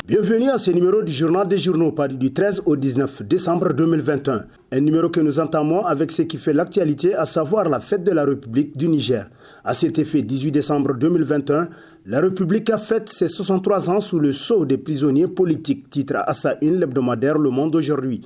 Bienvenue à ce numéro du Journal des Journaux, paru du 13 au 19 décembre 2021. Un numéro que nous entamons avec ce qui fait l'actualité, à savoir la fête de la République du Niger. À cet effet, 18 décembre 2021, la République a fêté ses 63 ans sous le sceau des prisonniers politiques, titre à sa une l'hebdomadaire Le Monde aujourd'hui.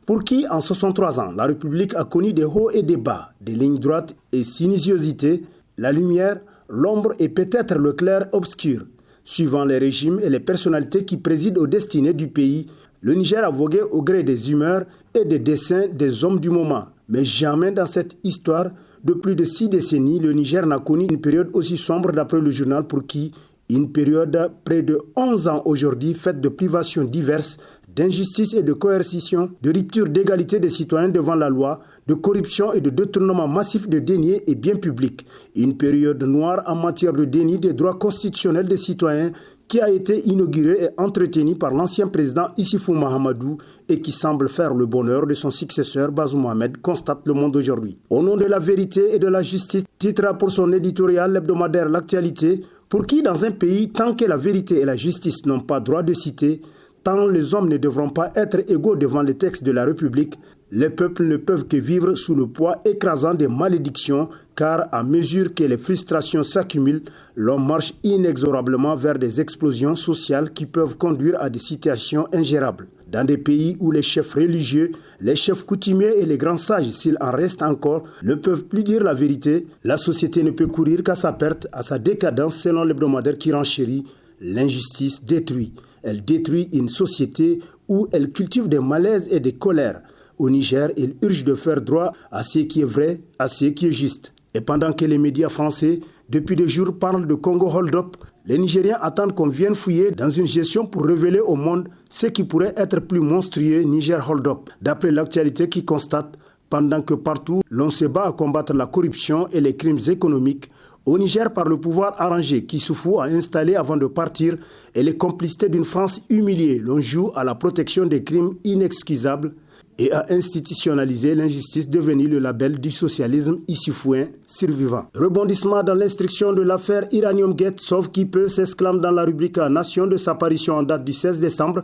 Pour qui, en 63 ans, la République a connu des hauts et des bas, des lignes droites et sinuosités, la lumière, l'ombre et peut-être le clair obscur. Suivant les régimes et les personnalités qui président aux destinées du pays, le Niger a vogué au gré des humeurs et des desseins des hommes du moment. Mais jamais dans cette histoire de plus de 6 décennies, le Niger n'a connu une période aussi sombre d'après le journal pour qui, une période près de 11 ans aujourd'hui faite de privations diverses, d'injustice et de coercition, de rupture d'égalité des citoyens devant la loi, de corruption et de détournement massif de deniers et biens publics. Une période noire en matière de déni des droits constitutionnels des citoyens qui a été inaugurée et entretenue par l'ancien président Issoufou Mahamadou et qui semble faire le bonheur de son successeur Bazoum Mohamed, constate Le Monde aujourd'hui. Au nom de la vérité et de la justice, titre pour son éditorial hebdomadaire L'actualité, pour qui dans un pays, tant que la vérité et la justice n'ont pas droit de citer, tant les hommes ne devront pas être égaux devant les textes de la République, les peuples ne peuvent que vivre sous le poids écrasant des malédictions, car à mesure que les frustrations s'accumulent, l'on marche inexorablement vers des explosions sociales qui peuvent conduire à des situations ingérables. Dans des pays où les chefs religieux, les chefs coutumiers et les grands sages, s'il en reste encore, ne peuvent plus dire la vérité, la société ne peut courir qu'à sa perte, à sa décadence selon l'hebdomadaire qui renchérit. L'injustice détruit. Elle détruit une société où elle cultive des malaises et des colères. Au Niger, il urge de faire droit à ce qui est vrai, à ce qui est juste. Et pendant que les médias français, depuis des jours, parlent de Congo hold-up, les Nigériens attendent qu'on vienne fouiller dans une gestion pour révéler au monde ce qui pourrait être plus monstrueux Niger hold-up. D'après l'actualité qui constate, pendant que partout l'on se bat à combattre la corruption et les crimes économiques, au Niger, par le pouvoir arrangé qu'Issoufou a installé avant de partir et les complicités d'une France humiliée, l'on joue à la protection des crimes inexcusables et à institutionnaliser l'injustice devenue le label du socialisme issoufouin survivant. Rebondissement dans l'instruction de l'affaire Iranium Gate, sauf qui peut, s'exclame dans la rubrique Nation de sa parution en date du 16 décembre,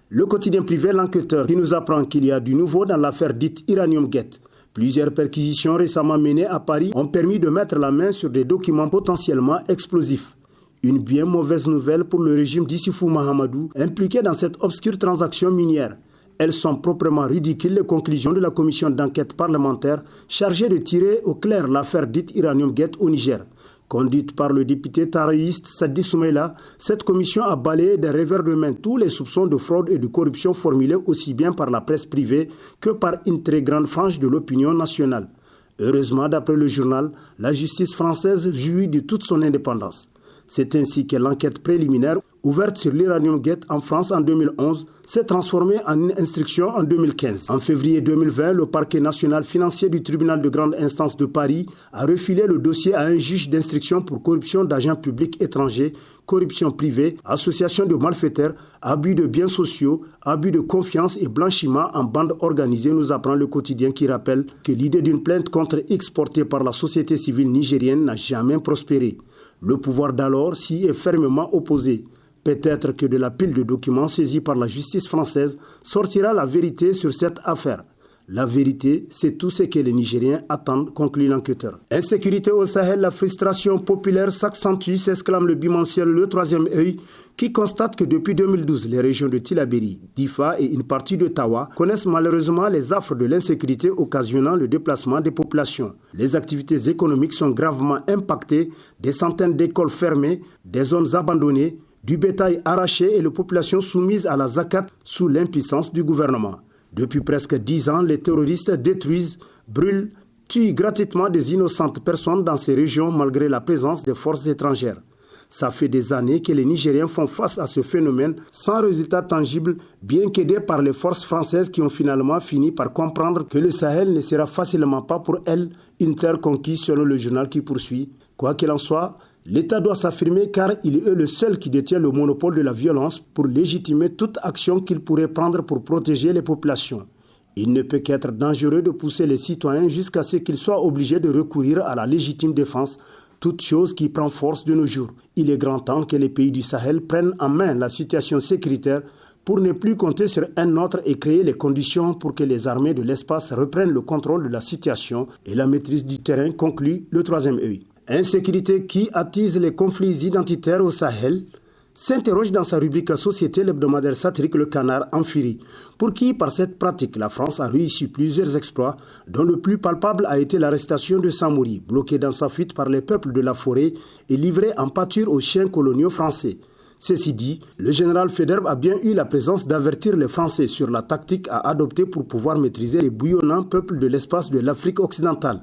le quotidien privé L'Enquêteur qui nous apprend qu'il y a du nouveau dans l'affaire dite Iranium Gate. Plusieurs perquisitions récemment menées à Paris ont permis de mettre la main sur des documents potentiellement explosifs. Une bien mauvaise nouvelle pour le régime d'Issoufou Mahamadou impliqué dans cette obscure transaction minière. Elles sont proprement ridicules les conclusions de la commission d'enquête parlementaire chargée de tirer au clair l'affaire dite Iranium Gate au Niger. Conduite par le député taraïste Sadi Soumaïla, cette commission a balayé d'un revers de main tous les soupçons de fraude et de corruption formulés aussi bien par la presse privée que par une très grande frange de l'opinion nationale. Heureusement, d'après le journal, la justice française jouit de toute son indépendance. C'est ainsi que l'enquête préliminaire ouverte sur l'Iranium Gate en France en 2011 s'est transformée en une instruction en 2015. En février 2020, le parquet national financier du tribunal de grande instance de Paris a refilé le dossier à un juge d'instruction pour corruption d'agents publics étrangers, corruption privée, association de malfaiteurs, abus de biens sociaux, abus de confiance et blanchiment en bande organisée, nous apprend le quotidien qui rappelle que l'idée d'une plainte contre X portée par la société civile nigérienne n'a jamais prospéré. Le pouvoir d'alors s'y est fermement opposé. Peut-être que de la pile de documents saisis par la justice française sortira la vérité sur cette affaire. La vérité, c'est tout ce que les Nigériens attendent, conclut l'enquêteur. Insécurité au Sahel, la frustration populaire s'accentue, s'exclame le bimensuel Le Troisième Œil, qui constate que depuis 2012, les régions de Tillabéri, Difa et une partie de Tawa connaissent malheureusement les affres de l'insécurité occasionnant le déplacement des populations. Les activités économiques sont gravement impactées, des centaines d'écoles fermées, des zones abandonnées, du bétail arraché et les populations soumises à la zakat sous l'impuissance du gouvernement. Depuis presque 10 ans, les terroristes détruisent, brûlent, tuent gratuitement des innocentes personnes dans ces régions malgré la présence des forces étrangères. Ça fait des années que les Nigériens font face à ce phénomène sans résultat tangible, bien qu'aidés par les forces françaises qui ont finalement fini par comprendre que le Sahel ne sera facilement pas pour elles une terre conquise selon le journal qui poursuit. Quoi qu'il en soit, l'État doit s'affirmer car il est le seul qui détient le monopole de la violence pour légitimer toute action qu'il pourrait prendre pour protéger les populations. Il ne peut qu'être dangereux de pousser les citoyens jusqu'à ce qu'ils soient obligés de recourir à la légitime défense, toute chose qui prend force de nos jours. Il est grand temps que les pays du Sahel prennent en main la situation sécuritaire pour ne plus compter sur un autre et créer les conditions pour que les armées de l'espace reprennent le contrôle de la situation et la maîtrise du terrain, conclut le troisième œil. Insécurité qui attise les conflits identitaires au Sahel s'interroge dans sa rubrique Société l'hebdomadaire satirique Le Canard en furie, pour qui, par cette pratique, la France a réussi plusieurs exploits, dont le plus palpable a été l'arrestation de Samori, bloqué dans sa fuite par les peuples de la forêt et livré en pâture aux chiens coloniaux français. Ceci dit, le général Faidherbe a bien eu la présence d'avertir les Français sur la tactique à adopter pour pouvoir maîtriser les bouillonnants peuples de l'espace de l'Afrique occidentale.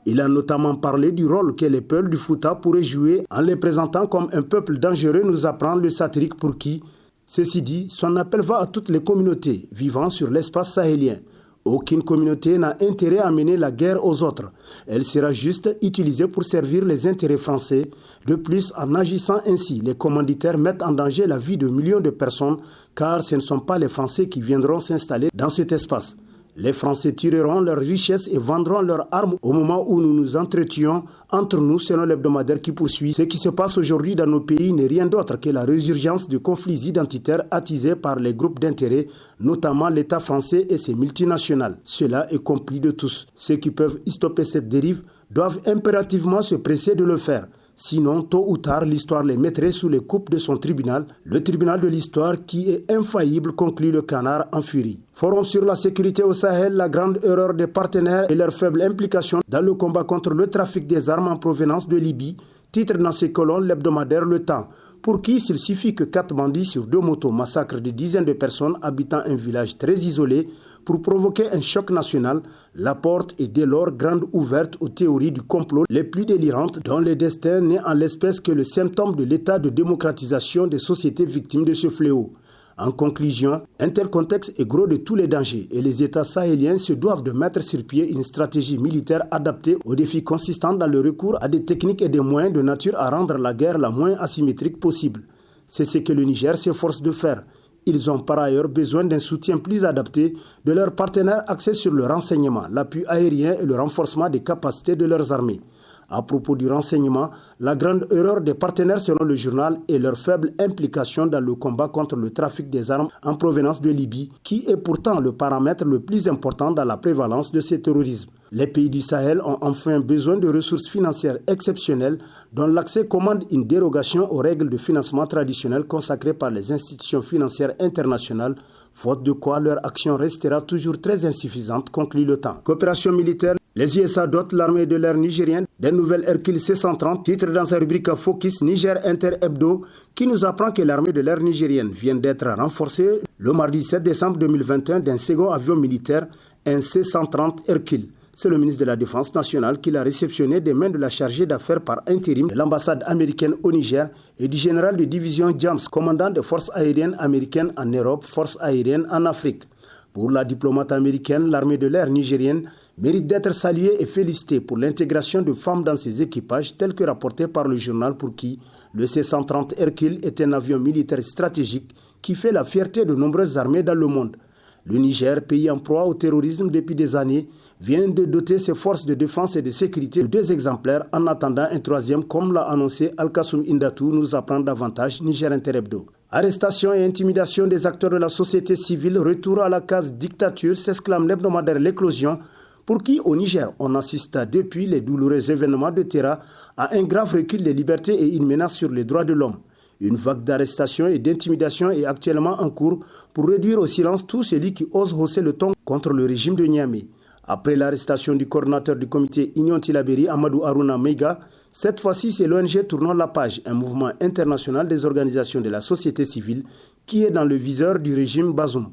Il a notamment parlé du rôle que les peuples du Fouta pourraient jouer en les présentant comme un peuple dangereux, nous apprend le satirique pour qui, ceci dit, son appel va à toutes les communautés vivant sur l'espace sahélien. Aucune communauté n'a intérêt à mener la guerre aux autres. Elle sera juste utilisée pour servir les intérêts français. De plus, en agissant ainsi, les commanditaires mettent en danger la vie de millions de personnes, car ce ne sont pas les Français qui viendront s'installer dans cet espace. Les Français tireront leurs richesses et vendront leurs armes au moment où nous nous entretuons entre nous, selon l'hebdomadaire qui poursuit. Ce qui se passe aujourd'hui dans nos pays n'est rien d'autre que la résurgence de conflits identitaires attisés par les groupes d'intérêt, notamment l'État français et ses multinationales. Cela est compris de tous. Ceux qui peuvent stopper cette dérive doivent impérativement se presser de le faire. Sinon, tôt ou tard, l'histoire les mettrait sous les coupes de son tribunal, le tribunal de l'histoire qui est infaillible, conclut le Canard en furie. Forum sur la sécurité au Sahel, la grande erreur des partenaires et leur faible implication dans le combat contre le trafic des armes en provenance de Libye, titre dans ses colonnes l'hebdomadaire Le Temps, pour qui s'il suffit que 4 bandits sur 2 motos massacrent des dizaines de personnes habitant un village très isolé pour provoquer un choc national, la porte est dès lors grande ouverte aux théories du complot les plus délirantes dont le destin n'est en l'espèce que le symptôme de l'état de démocratisation des sociétés victimes de ce fléau. En conclusion, un tel contexte est gros de tous les dangers et les États sahéliens se doivent de mettre sur pied une stratégie militaire adaptée aux défis consistant dans le recours à des techniques et des moyens de nature à rendre la guerre la moins asymétrique possible. C'est ce que le Niger s'efforce de faire. Ils ont par ailleurs besoin d'un soutien plus adapté de leurs partenaires axés sur le renseignement, l'appui aérien et le renforcement des capacités de leurs armées. À propos du renseignement, la grande erreur des partenaires selon le journal est leur faible implication dans le combat contre le trafic des armes en provenance de Libye, qui est pourtant le paramètre le plus important dans la prévalence de ce terrorisme. Les pays du Sahel ont enfin besoin de ressources financières exceptionnelles dont l'accès commande une dérogation aux règles de financement traditionnelles consacrées par les institutions financières internationales, faute de quoi leur action restera toujours très insuffisante, conclut le Temps. Coopération militaire. Les USA dotent l'armée de l'air nigérienne d'un nouvel Hercule C-130, titre dans sa rubrique Focus Niger Inter Hebdo, qui nous apprend que l'armée de l'air nigérienne vient d'être renforcée le mardi 7 décembre 2021 d'un second avion militaire, un C-130 Hercule. C'est le ministre de la Défense nationale qui l'a réceptionné des mains de la chargée d'affaires par intérim de l'ambassade américaine au Niger et du général de division James, commandant des forces aériennes américaines en Europe, forces aériennes en Afrique. Pour la diplomate américaine, l'armée de l'air nigérienne mérite d'être saluée et félicitée pour l'intégration de femmes dans ses équipages, tel que rapporté par le journal pour qui le C-130 Hercule est un avion militaire stratégique qui fait la fierté de nombreuses armées dans le monde. Le Niger, pays en proie au terrorisme depuis des années, vient de doter ses forces de défense et de sécurité de 2 exemplaires en attendant un 3e, comme l'a annoncé Al-Kassoum Indatou, nous apprend davantage Niger Inter Hebdo. Arrestation et intimidation des acteurs de la société civile, retour à la case dictature, s'exclame l'hebdomadaire L'Éclosion, pour qui au Niger on assiste depuis les douloureux événements de Terra à un grave recul des libertés et une menace sur les droits de l'homme. Une vague d'arrestations et d'intimidation est actuellement en cours pour réduire au silence tout celui qui ose hausser le ton contre le régime de Niamey. Après l'arrestation du coordinateur du comité Union Tilaberi, Amadou Harouna Meiga, cette fois-ci c'est l'ONG Tournons la page, un mouvement international des organisations de la société civile qui est dans le viseur du régime Bazoum.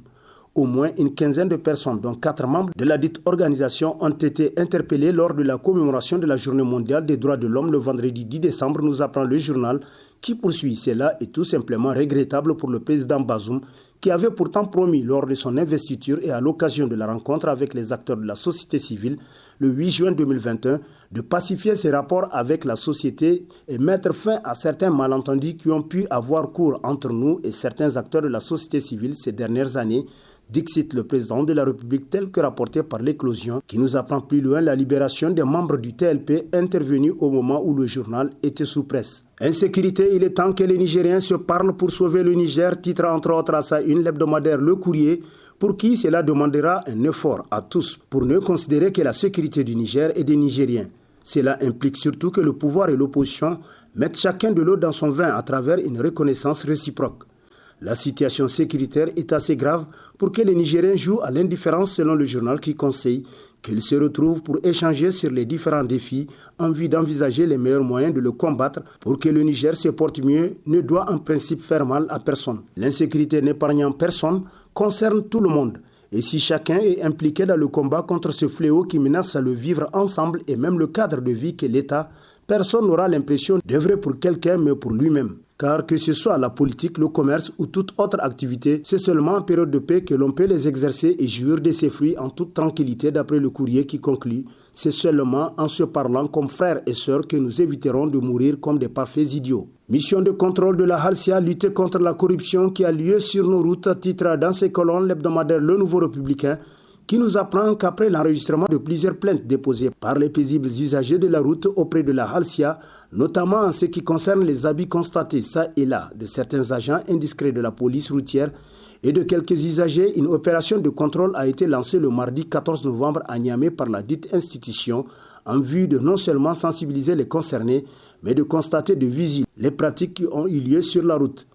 Au moins une quinzaine de personnes, dont 4 membres de la dite organisation, ont été interpellées lors de la commémoration de la Journée mondiale des droits de l'homme le vendredi 10 décembre, nous apprend le journal, qui poursuit. Cela est tout simplement regrettable pour le président Bazoum, qui avait pourtant promis lors de son investiture et à l'occasion de la rencontre avec les acteurs de la société civile le 8 juin 2021 de pacifier ses rapports avec la société et mettre fin à certains malentendus qui ont pu avoir cours entre nous et certains acteurs de la société civile ces dernières années, Dixit le président de la République tel que rapporté par l'Éclosion, qui nous apprend plus loin la libération des membres du TLP intervenus au moment où le journal était sous presse. Insécurité, il est temps que les Nigériens se parlent pour sauver le Niger, titre entre autres à sa une l'hebdomadaire Le Courrier, pour qui cela demandera un effort à tous pour ne considérer que la sécurité du Niger et des Nigériens. Cela implique surtout que le pouvoir et l'opposition mettent chacun de l'eau dans son vin à travers une reconnaissance réciproque. La situation sécuritaire est assez grave pour que les Nigériens jouent à l'indifférence selon le journal qui conseille qu'ils se retrouvent pour échanger sur les différents défis en vue d'envisager les meilleurs moyens de le combattre pour que le Niger se porte mieux ne doit en principe faire mal à personne. L'insécurité n'épargnant personne concerne tout le monde. Et si chacun est impliqué dans le combat contre ce fléau qui menace le vivre ensemble et même le cadre de vie qu'est l'État, personne n'aura l'impression d'œuvrer pour quelqu'un mais pour lui-même. Car que ce soit la politique, le commerce ou toute autre activité, c'est seulement en période de paix que l'on peut les exercer et jouir de ses fruits en toute tranquillité d'après le courrier qui conclut. C'est seulement en se parlant comme frères et sœurs que nous éviterons de mourir comme des parfaits idiots. Mission de contrôle de la Halcia, lutter contre la corruption qui a lieu sur nos routes, titre dans ses colonnes l'hebdomadaire Le Nouveau Républicain, qui nous apprend qu'après l'enregistrement de plusieurs plaintes déposées par les paisibles usagers de la route auprès de la Halcia, notamment en ce qui concerne les abus constatés ça et là de certains agents indiscrets de la police routière et de quelques usagers, une opération de contrôle a été lancée le mardi 14 novembre à Niamey par la dite institution en vue de non seulement sensibiliser les concernés, mais de constater de visu les pratiques qui ont eu lieu sur la route.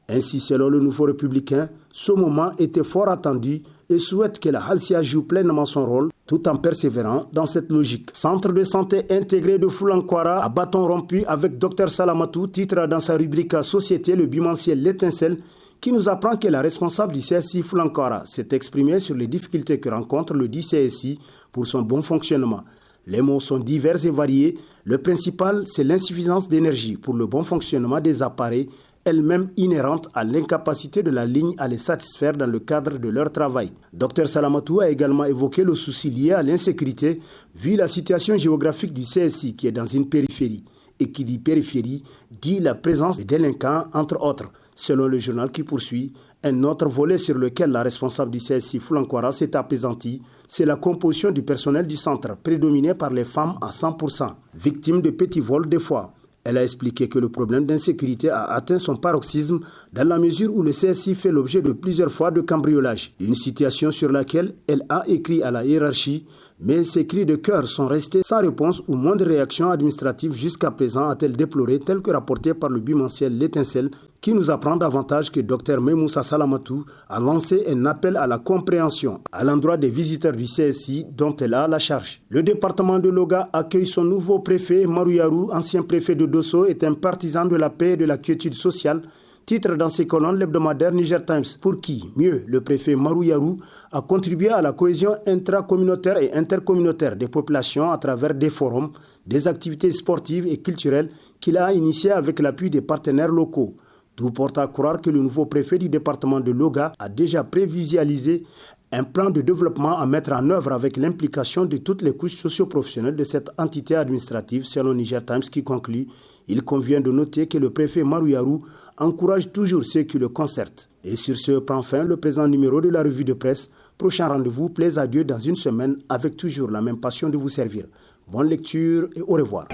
Ainsi, selon le Nouveau Républicain, ce moment était fort attendu et souhaite que la Halcia joue pleinement son rôle tout en persévérant dans cette logique. Centre de santé intégré de Foulankwara à bâton rompu avec Dr Salamatou, titre dans sa rubrique Société le bimensuel L'Étincelle, qui nous apprend que la responsable du CSI Foulankwara s'est exprimée sur les difficultés que rencontre le dit CSI pour son bon fonctionnement. Les mots sont divers et variés. Le principal, c'est l'insuffisance d'énergie pour le bon fonctionnement des appareils, elle-même inhérente à l'incapacité de la ligne à les satisfaire dans le cadre de leur travail. Dr Salamatou a également évoqué le souci lié à l'insécurité, vu la situation géographique du CSI qui est dans une périphérie. Et qui dit périphérie, dit la présence des délinquants, entre autres. Selon le journal qui poursuit, un autre volet sur lequel la responsable du CSI Foulankwara s'est apaisantie, c'est la composition du personnel du centre, prédominé par les femmes à 100%, victimes de petits vols des fois. Elle a expliqué que le problème d'insécurité a atteint son paroxysme dans la mesure où le CSI fait l'objet de plusieurs fois de cambriolage. Une situation sur laquelle elle a écrit à la hiérarchie, mais ses cris de cœur sont restés sans réponse ou moindre réaction administrative jusqu'à présent, a-t-elle déploré, tel que rapporté par le bimensuel L'Étincelle, qui nous apprend davantage que Dr Memoussa Salamatou a lancé un appel à la compréhension à l'endroit des visiteurs du CSI dont elle a la charge. Le département de Loga accueille son nouveau préfet, Marou, ancien préfet de Dosso, est un partisan de la paix et de la quiétude sociale, titre dans ses colonnes l'hebdomadaire Niger Times, pour qui, mieux, le préfet Marou a contribué à la cohésion intracommunautaire et intercommunautaire des populations à travers des forums, des activités sportives et culturelles qu'il a initiées avec l'appui des partenaires locaux. Tout porte à croire que le nouveau préfet du département de Loga a déjà prévisualisé un plan de développement à mettre en œuvre avec l'implication de toutes les couches socio-professionnelles de cette entité administrative, selon Niger Times qui conclut. Il convient de noter que le préfet Marou encourage toujours ceux qui le concertent. Et sur ce prend fin le présent numéro de la revue de presse. Prochain rendez-vous, plaise à Dieu dans une semaine avec toujours la même passion de vous servir. Bonne lecture et au revoir.